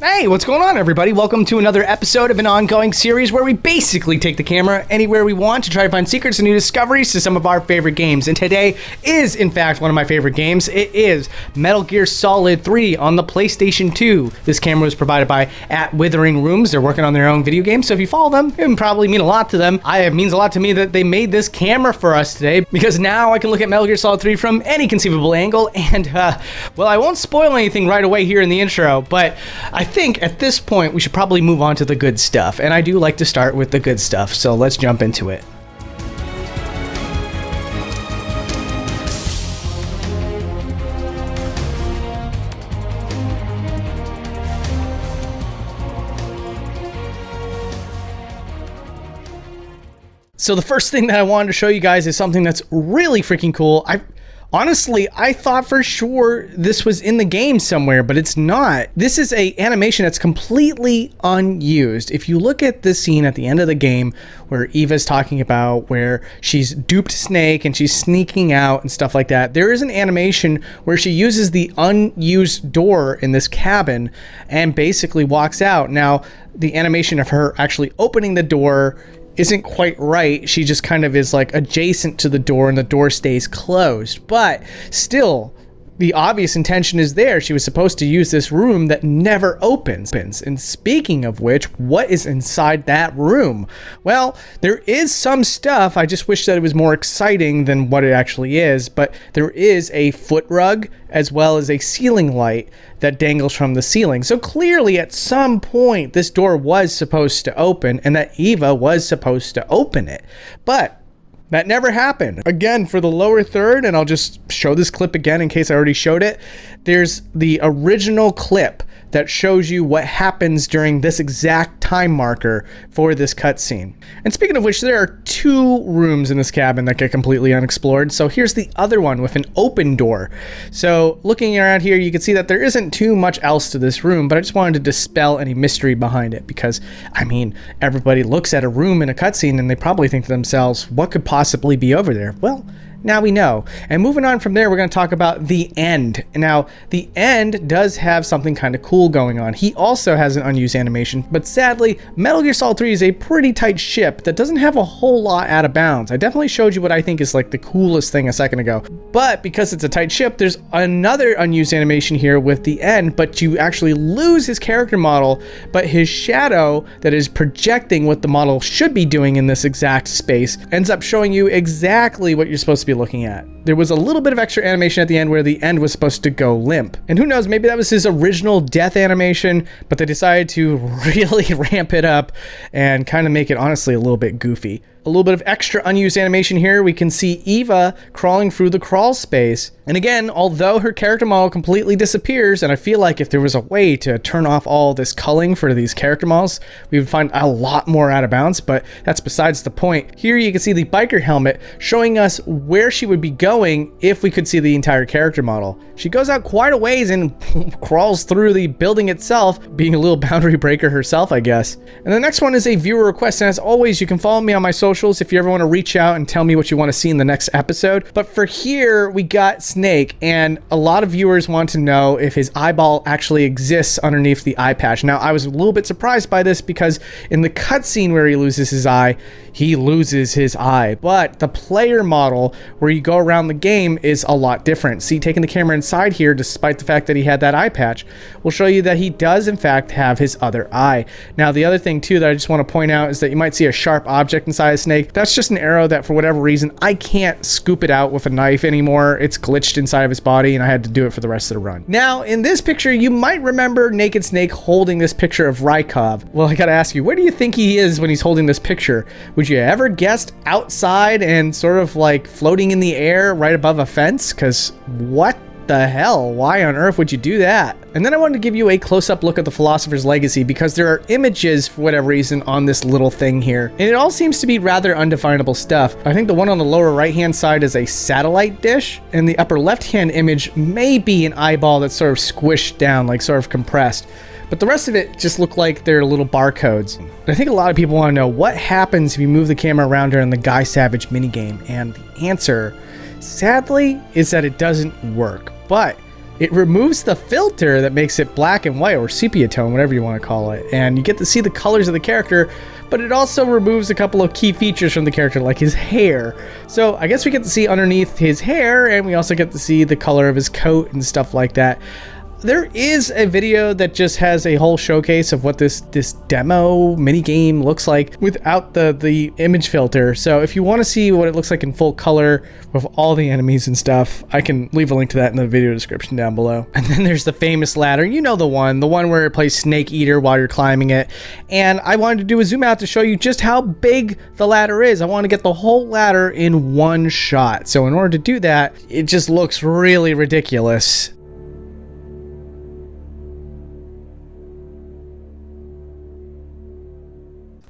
Hey, what's going on, everybody? Welcome to another episode of an ongoing series where we basically take the camera anywhere we want to try to find secrets and new discoveries to some of our favorite games. And today is, in fact, one of my favorite games. It is Metal Gear Solid 3 on the PlayStation 2. This camera was provided by Withering Rooms. They're working on their own video game, so if you follow them, it would probably mean a lot to them. It means a lot to me that they made this camera for us today, because now I can look at Metal Gear Solid 3 from any conceivable angle. And, well, I won't spoil anything right away here in the intro, but I think at this point we should probably move on to the good stuff, and I do like to start with the good stuff, so let's jump into it. So the first thing that I wanted to show you guys is something that's really freaking cool. Honestly, I thought for sure this was in the game somewhere, but it's not. This is a animation that's completely unused. If you look at this scene at the end of the game where Eva's talking about where she's duped Snake and she's sneaking out and stuff like that, there is an animation where she uses the unused door in this cabin and basically walks out. Now, the animation of her actually opening the door isn't quite right. She just kind of is like adjacent to the door and the door stays closed. But still, the obvious intention is there. She was supposed to use this room that never opens. And speaking of which, what is inside that room? Well, there is some stuff. I just wish that it was more exciting than what it actually is. But there is a foot rug as well as a ceiling light that dangles from the ceiling. So clearly at some point this door was supposed to open and that Eva was supposed to open it. But that never happened. Again, for the lower third, and I'll just show this clip again in case I already showed it, there's the original clip that shows you what happens during this exact time marker for this cutscene. And speaking of which, there are two rooms in this cabin that get completely unexplored. So here's the other one with an open door. So looking around here, you can see that there isn't too much else to this room, but I just wanted to dispel any mystery behind it because, I mean, everybody looks at a room in a cutscene and they probably think to themselves, what could possibly be over there? Well, now we know. And moving on from there, we're going to talk about the end. Now, the end does have something kind of cool going on. He also has an unused animation, but sadly, Metal Gear Solid 3 is a pretty tight ship that doesn't have a whole lot out of bounds. I definitely showed you what I think is like the coolest thing a second ago. But because it's a tight ship, there's another unused animation here with the end, but you actually lose his character model, but his shadow that is projecting what the model should be doing in this exact space ends up showing you exactly what you're supposed to be looking at. There was a little bit of extra animation at the end where the end was supposed to go limp. And who knows, maybe that was his original death animation, but they decided to really ramp it up and kind of make it honestly a little bit goofy. A little bit of extra unused animation here. We can see Eva crawling through the crawl space. And again, although her character model completely disappears, and I feel like if there was a way to turn off all this culling for these character models, we would find a lot more out of bounds, but that's besides the point. Here you can see the biker helmet showing us where she would be going if we could see the entire character model. She goes out quite a ways and crawls through the building itself, being a little boundary breaker herself, I guess. And the next one is a viewer request, and as always, you can follow me on my socials if you ever want to reach out and tell me what you want to see in the next episode. But for here, we got Snake, and a lot of viewers want to know if his eyeball actually exists underneath the eye patch. Now, I was a little bit surprised by this because in the cutscene where he loses his eye, he loses his eye. But the player model where you go around the game is a lot different. See, taking the camera inside here, despite the fact that he had that eye patch, will show you that he does in fact have his other eye. Now, the other thing too that I just want to point out is that you might see a sharp object inside a Snake. That's just an arrow that for whatever reason, I can't scoop it out with a knife anymore. It's glitched inside of his body and I had to do it for the rest of the run. Now, in this picture, you might remember Naked Snake holding this picture of Rykov. Well, I gotta ask you, where do you think he is when he's holding this picture? Would you ever guessed outside and sort of like floating in the air right above a fence? Because what the hell? Why on earth would you do that? And then I wanted to give you a close-up look at the Philosopher's Legacy because there are images, for whatever reason, on this little thing here. And it all seems to be rather undefinable stuff. I think the one on the lower right-hand side is a satellite dish, and the upper left-hand image may be an eyeball that's sort of squished down, like sort of compressed. But the rest of it just look like they're little barcodes. And I think a lot of people want to know what happens if you move the camera around during the Guy Savage minigame, and the answer, sadly, is that it doesn't work. But it removes the filter that makes it black and white, or sepia tone, whatever you want to call it. And you get to see the colors of the character, but it also removes a couple of key features from the character, like his hair. So I guess we get to see underneath his hair, and we also get to see the color of his coat and stuff like that. There is a video that just has a whole showcase of what this demo mini game looks like without the image filter. So if you want to see what it looks like in full color with all the enemies and stuff, I can leave a link to that in the video description down below. And then there's the famous ladder. You know the one where it plays Snake Eater while you're climbing it. And I wanted to do a zoom out to show you just how big the ladder is. I want to get the whole ladder in one shot. So in order to do that, it just looks really ridiculous.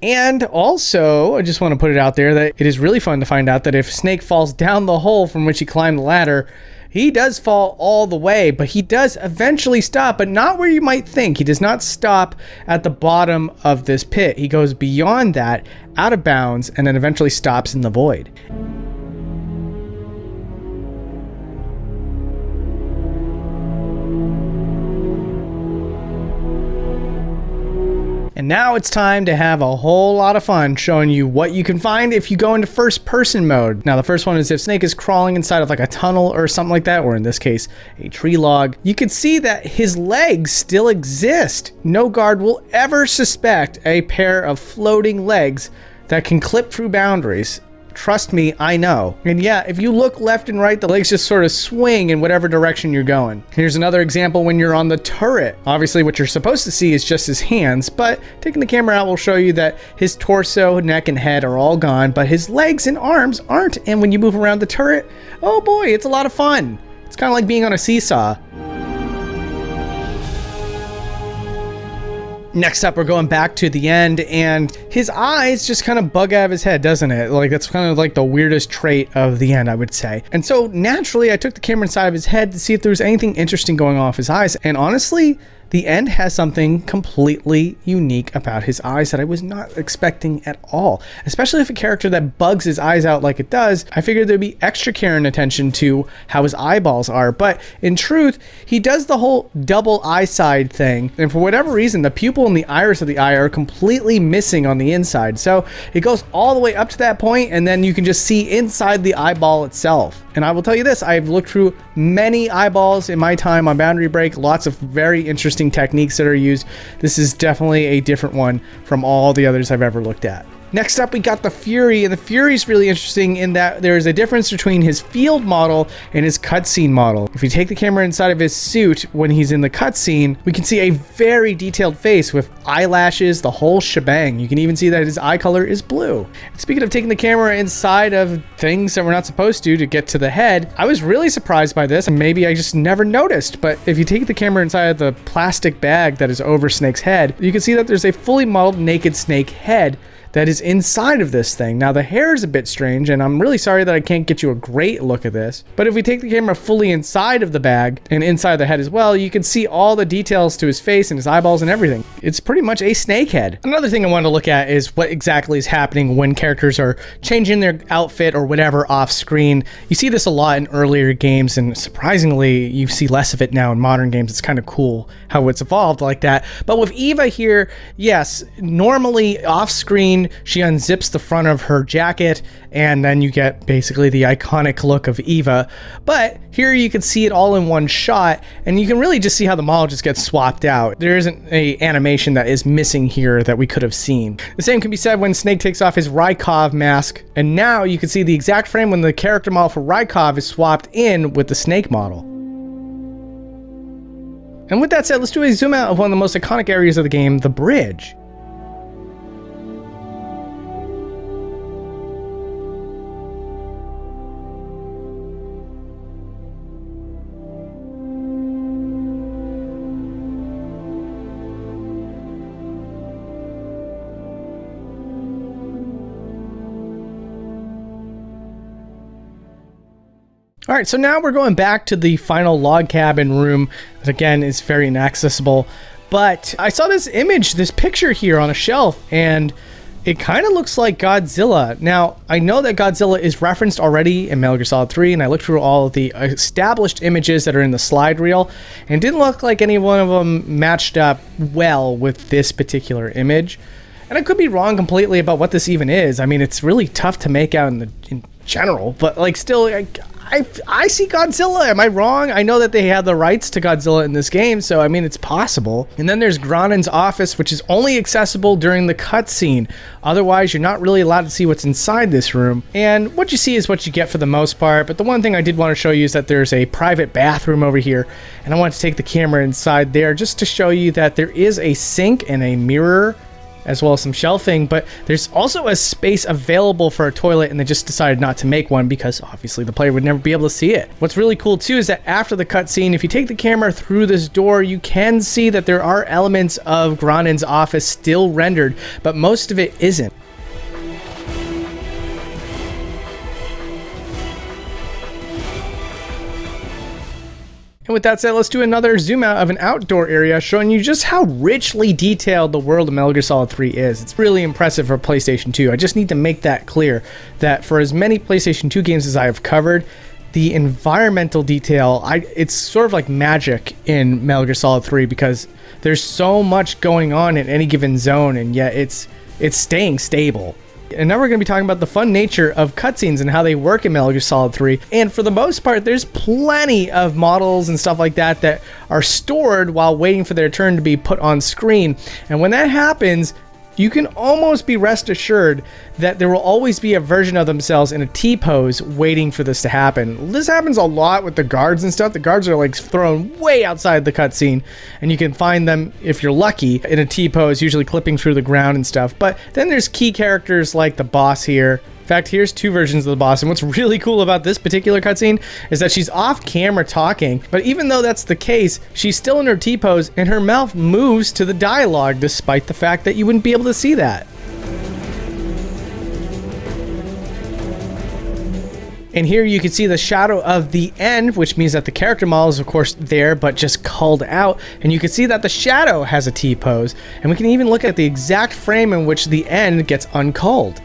And also, I just want to put it out there that it is really fun to find out that if Snake falls down the hole from which he climbed the ladder, he does fall all the way, but he does eventually stop, but not where you might think. He does not stop at the bottom of this pit. He goes beyond that, out of bounds, and then eventually stops in the void. And now it's time to have a whole lot of fun showing you what you can find if you go into first person mode. Now the first one is if Snake is crawling inside of like a tunnel or something like that, or in this case, a tree log, you can see that his legs still exist. No guard will ever suspect a pair of floating legs that can clip through boundaries. Trust me, I know. And yeah, if you look left and right, the legs just sort of swing in whatever direction you're going. Here's another example when you're on the turret. Obviously, what you're supposed to see is just his hands, but taking the camera out will show you that his torso, neck, and head are all gone, but his legs and arms aren't. And when you move around the turret, oh boy, it's a lot of fun. It's kind of like being on a seesaw. Next up, we're going back to the end, and his eyes just kind of bug out of his head, doesn't it? Like, that's kind of like the weirdest trait of the end, I would say. And so naturally, I took the camera inside of his head to see if there was anything interesting going on with his eyes. And honestly, the end has something completely unique about his eyes that I was not expecting at all. Especially if a character that bugs his eyes out like it does, I figured there'd be extra care and attention to how his eyeballs are. But in truth, he does the whole double eye side thing. And for whatever reason, the pupil and the iris of the eye are completely missing on the inside. So it goes all the way up to that point, and then you can just see inside the eyeball itself. And I will tell you this, I've looked through many eyeballs in my time on Boundary Break, lots of very interesting techniques that are used. This is definitely a different one from all the others I've ever looked at. Next up, we got the Fury, and the Fury is really interesting in that there is a difference between his field model and his cutscene model. If you take the camera inside of his suit when he's in the cutscene, we can see a very detailed face with eyelashes, the whole shebang. You can even see that his eye color is blue. And speaking of taking the camera inside of things that we're not supposed to get to the head, I was really surprised by this, and maybe I just never noticed, but if you take the camera inside of the plastic bag that is over Snake's head, you can see that there's a fully modeled naked Snake head that is inside of this thing. Now the hair is a bit strange, and I'm really sorry that I can't get you a great look at this, but if we take the camera fully inside of the bag and inside the head as well, you can see all the details to his face and his eyeballs and everything. It's pretty much a snake head. Another thing I wanted to look at is what exactly is happening when characters are changing their outfit or whatever off screen. You see this a lot in earlier games, and surprisingly you see less of it now in modern games. It's kind of cool how it's evolved like that. But with Eva here, yes, normally off screen she unzips the front of her jacket, and then you get basically the iconic look of Eva. But here you can see it all in one shot, and you can really just see how the model just gets swapped out. There isn't a animation that is missing here that we could have seen. The same can be said when Snake takes off his Rykov mask, and now you can see the exact frame when the character model for Rykov is swapped in with the Snake model. And with that said, let's do a zoom out of one of the most iconic areas of the game, the bridge. All right, so now we're going back to the final log cabin room that again is very inaccessible. But I saw this image, this picture here on a shelf, and It kind of looks like Godzilla. Now, I know that Godzilla is referenced already in Metal Gear Solid 3, and I looked through all of the established images that are in the slide reel, and it didn't look like any one of them matched up well with this particular image. And I could be wrong completely about what this even is. I mean, it's really tough to make out in general, but like still, I see Godzilla. Am I wrong? I know that they have the rights to Godzilla in this game, so I mean, it's possible. And then there's Granin's office, which is only accessible during the cutscene. Otherwise, you're not really allowed to see what's inside this room. And what you see is what you get for the most part. But the one thing I did want to show you is that there's a private bathroom over here. And I want to take the camera inside there just to show you that there is a sink and a mirror, as well as some shelving, but there's also a space available for a toilet, and they just decided not to make one because obviously the player would never be able to see it. What's really cool too is that after the cutscene, if you take the camera through this door, you can see that there are elements of Granin's office still rendered, but most of it isn't. And with that said, let's do another zoom out of an outdoor area showing you just how richly detailed the world of Metal Gear Solid 3 is. It's really impressive for PlayStation 2. I just need to make that clear that for as many PlayStation 2 games as I have covered, the environmental detail, it's sort of like magic in Metal Gear Solid 3 because there's so much going on in any given zone, and yet it's staying stable. And now we're going to be talking about the fun nature of cutscenes and how they work in Metal Gear Solid 3. And for the most part, there's plenty of models and stuff like that that are stored while waiting for their turn to be put on screen. And when that happens, you can almost be rest assured that there will always be a version of themselves in a T-pose waiting for this to happen. This happens a lot with the guards and stuff. The guards are like thrown way outside the cutscene, and you can find them, if you're lucky, in a T-pose, usually clipping through the ground and stuff. But then there's key characters like the boss here. In fact, here's two versions of the boss, and what's really cool about this particular cutscene is that she's off camera talking, but even though that's the case, she's still in her T-pose, and her mouth moves to the dialogue, despite the fact that you wouldn't be able to see that. And here you can see the shadow of the end, which means that the character model is of course there, but just culled out. And you can see that the shadow has a T-pose, and we can even look at the exact frame in which the end gets unculled.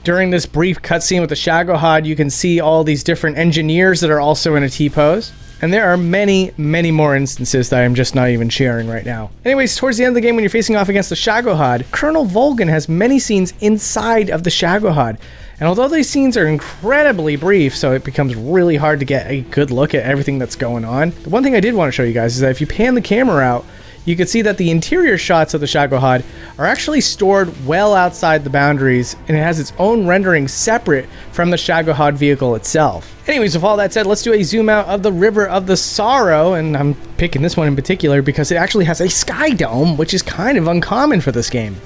During this brief cutscene with the Shagohod, you can see all these different engineers that are also in a T-pose. And there are many, many more instances that I'm just not even sharing right now. Anyways, towards the end of the game when you're facing off against the Shagohod, Colonel Volgin has many scenes inside of the Shagohod. And although these scenes are incredibly brief, so it becomes really hard to get a good look at everything that's going on, the one thing I did want to show you guys is that if you pan the camera out, you can see that the interior shots of the Shagohod are actually stored well outside the boundaries, and it has its own rendering separate from the Shagohod vehicle itself. Anyways, with all that said, let's do a zoom out of the River of the Sorrow, and I'm picking this one in particular because it actually has a sky dome, which is kind of uncommon for this game.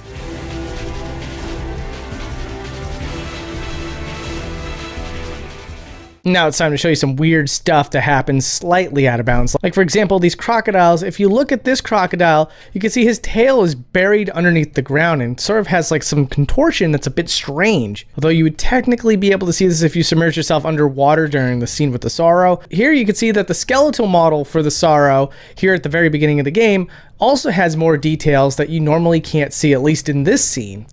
Now it's time to show you some weird stuff that happens slightly out of bounds. Like for example, these crocodiles, if you look at this crocodile, you can see his tail is buried underneath the ground and sort of has like some contortion that's a bit strange. Although you would technically be able to see this if you submerge yourself underwater during the scene with the Sorrow. Here you can see that the skeletal model for the Sorrow here at the very beginning of the game also has more details that you normally can't see, at least in this scene.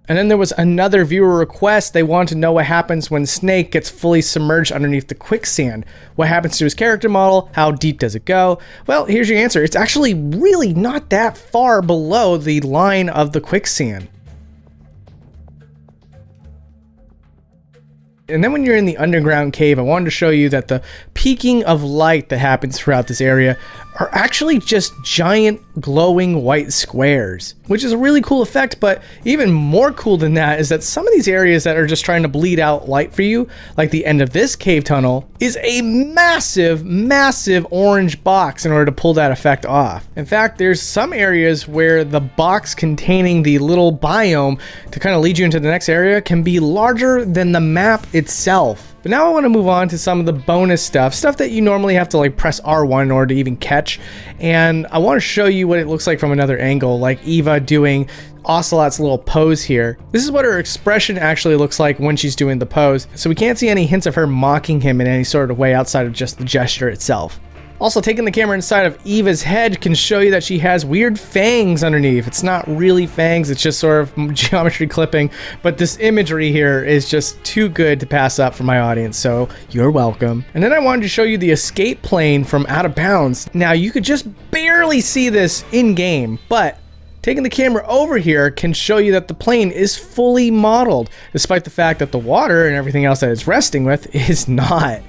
And then there was another viewer request. They wanted to know what happens when Snake gets fully submerged underneath the quicksand. What happens to his character model? How deep does it go? Well, here's your answer. It's actually really not that far below the line of the quicksand. And then when you're in the underground cave, I wanted to show you that the peaking of light that happens throughout this area are actually just giant glowing white squares, which is a really cool effect. But even more cool than that is that some of these areas that are just trying to bleed out light for you, like the end of this cave tunnel, is a massive, massive orange box in order to pull that effect off. In fact, there's some areas where the box containing the little biome to kind of lead you into the next area can be larger than the map itself. But now I want to move on to some of the bonus stuff that you normally have to like press R1 in order to even catch. And I want to show you what it looks like from another angle, like Eva doing Ocelot's little pose here. This is what her expression actually looks like when she's doing the pose. So we can't see any hints of her mocking him in any sort of way outside of just the gesture itself. Also, taking the camera inside of Eva's head can show you that she has weird fangs underneath. It's not really fangs, it's just sort of geometry clipping, but this imagery here is just too good to pass up for my audience, so you're welcome. And then I wanted to show you the escape plane from Out of Bounds. Now, you could just barely see this in-game, but taking the camera over here can show you that the plane is fully modeled, despite the fact that the water and everything else that it's resting with is not.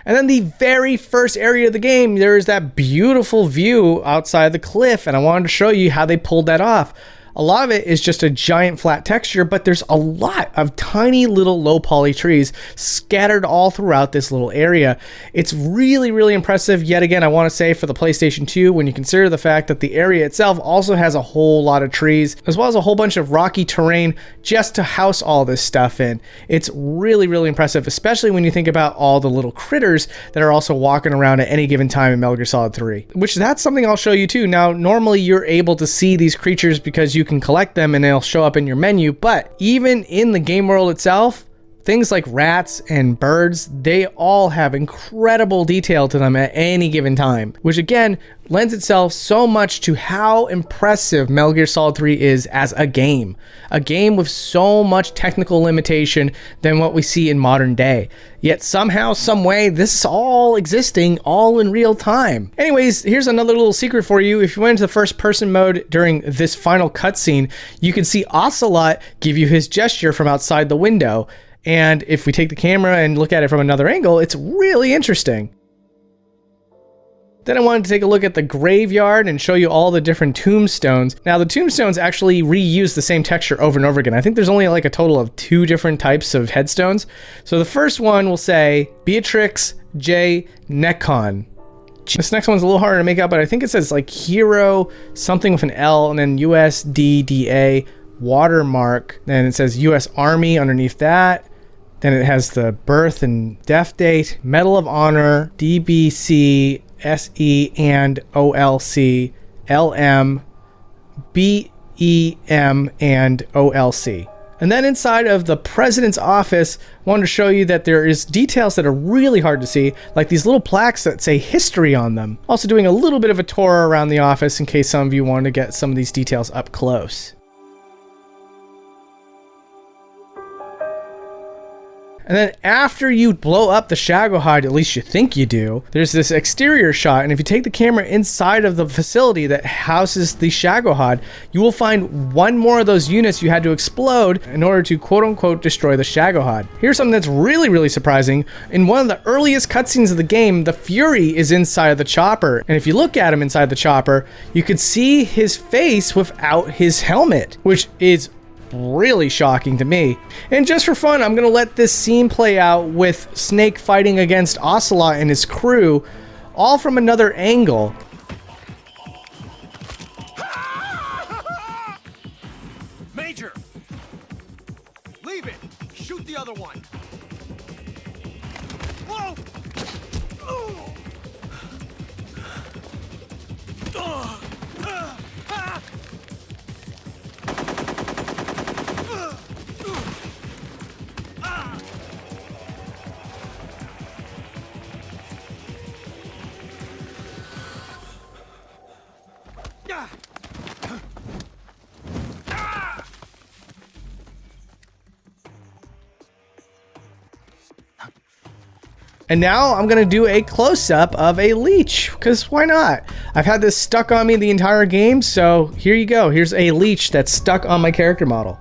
And then the very first area of the game, there is that beautiful view outside the cliff, and I wanted to show you how they pulled that off. A lot of it is just a giant flat texture, but there's a lot of tiny little low poly trees scattered all throughout this little area. It's really, really impressive. Yet again, I want to say for the PlayStation 2, when you consider the fact that the area itself also has a whole lot of trees, as well as a whole bunch of rocky terrain just to house all this stuff in. It's really, really impressive, especially when you think about all the little critters that are also walking around at any given time in Metal Gear Solid 3, which that's something I'll show you too. Now, normally you're able to see these creatures because you can collect them and they'll show up in your menu, but even in the game world itself, things like rats and birds, they all have incredible detail to them at any given time, which again lends itself so much to how impressive Metal Gear Solid 3 is as a game with so much technical limitation than what we see in modern day. Yet somehow, some way, this is all existing all in real time. Anyways, here's another little secret for you. If you went into the first person mode during this final cutscene, you can see Ocelot give you his gesture from outside the window. And if we take the camera and look at it from another angle, it's really interesting. Then I wanted to take a look at the graveyard and show you all the different tombstones. Now, the tombstones actually reuse the same texture over and over again. I think there's only like a total of 2 different types of headstones. So the first one will say Beatrix J. Nekon. This next one's a little harder to make out, but I think it says like hero, something with an L, and then USDDA watermark. Then it says US Army underneath that. Then it has the birth and death date, Medal of Honor, DBC, SE, and OLC, LM, BEM, and OLC. And then inside of the president's office, I wanted to show you that there is details that are really hard to see, like these little plaques that say history on them. Also doing a little bit of a tour around the office in case some of you wanted to get some of these details up close. And then after you blow up the Shagohod, at least you think you do, there's this exterior shot, and if you take the camera inside of the facility that houses the Shagohod, you will find one more of those units you had to explode in order to quote-unquote destroy the Shagohod. Here's something that's really, really surprising. In one of the earliest cutscenes of the game, the Fury is inside of the chopper, and if you look at him inside the chopper, you could see his face without his helmet, which is really shocking to me. And just for fun, I'm gonna let this scene play out with Snake fighting against Ocelot and his crew, all from another angle. Major! Leave it! Shoot the other one! Whoa! And now I'm gonna do a close-up of a leech, because why not? I've had this stuck on me the entire game, so here you go. Here's a leech that's stuck on my character model.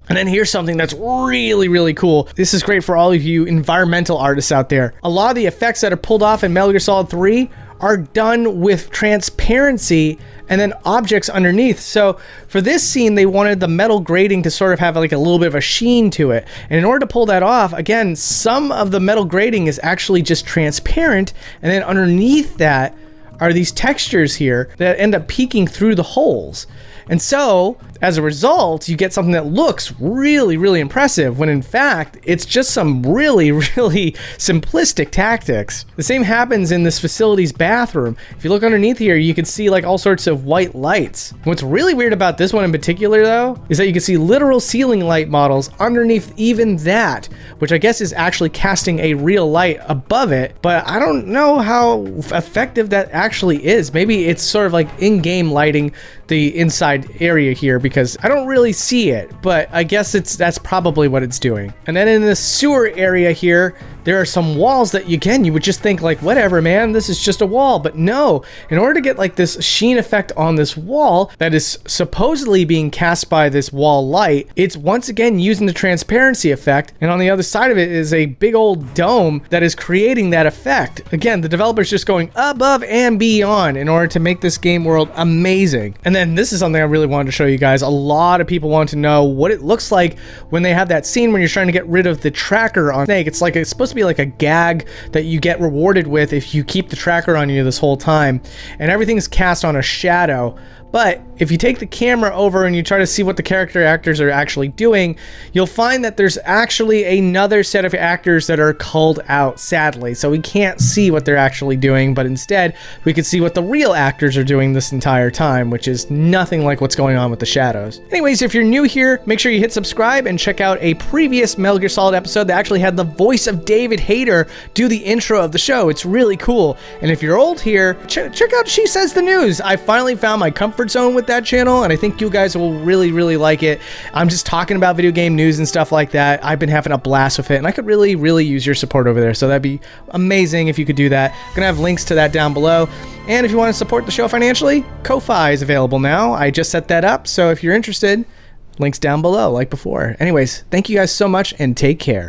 And then here's something that's really, really cool. This is great for all of you environmental artists out there. A lot of the effects that are pulled off in Metal Gear Solid 3 are done with transparency and then objects underneath. So for this scene, they wanted the metal grating to sort of have like a little bit of a sheen to it. And in order to pull that off, again, some of the metal grating is actually just transparent. And then underneath that are these textures here that end up peeking through the holes. And so, as a result, you get something that looks really, really impressive when in fact, it's just some really, really simplistic tactics. The same happens in this facility's bathroom. If you look underneath here, you can see like all sorts of white lights. What's really weird about this one in particular though, is that you can see literal ceiling light models underneath even that, which I guess is actually casting a real light above it, but I don't know how effective that actually is. Maybe it's sort of like in-game lighting the inside area here because I don't really see it, but I guess that's probably what it's doing. And then in the sewer area here, there are some walls that you would just think like, whatever, man, this is just a wall. But no, in order to get like this sheen effect on this wall that is supposedly being cast by this wall light, it's once again using the transparency effect. And on the other side of it is a big old dome that is creating that effect. Again, the developer's just going above and beyond in order to make this game world amazing. And then this is something I really wanted to show you guys. A lot of people want to know what it looks like when they have that scene when you're trying to get rid of the tracker on Snake. It's supposed to be like a gag that you get rewarded with if you keep the tracker on you this whole time, and everything's cast on a shadow. But if you take the camera over and you try to see what the character actors are actually doing, you'll find that there's actually another set of actors that are culled out, sadly. So we can't see what they're actually doing, but instead we can see what the real actors are doing this entire time, which is nothing like what's going on with the shadows. Anyways, if you're new here, make sure you hit subscribe and check out a previous Metal Gear Solid episode that actually had the voice of David Hayter do the intro of the show. It's really cool. And if you're old here, check out Shesez the News. I finally found my comfort zone with that channel, and I think you guys will really, really like it. I'm just talking about video game news and stuff like that. I've been having a blast with it, and I could really, really use your support over there. So that'd be amazing if you could do that. I'm gonna have links to that down below. And if you want to support the show financially, Ko-Fi is available now. I just set that up, so if you're interested, links down below like before. Anyways, thank you guys so much and take care.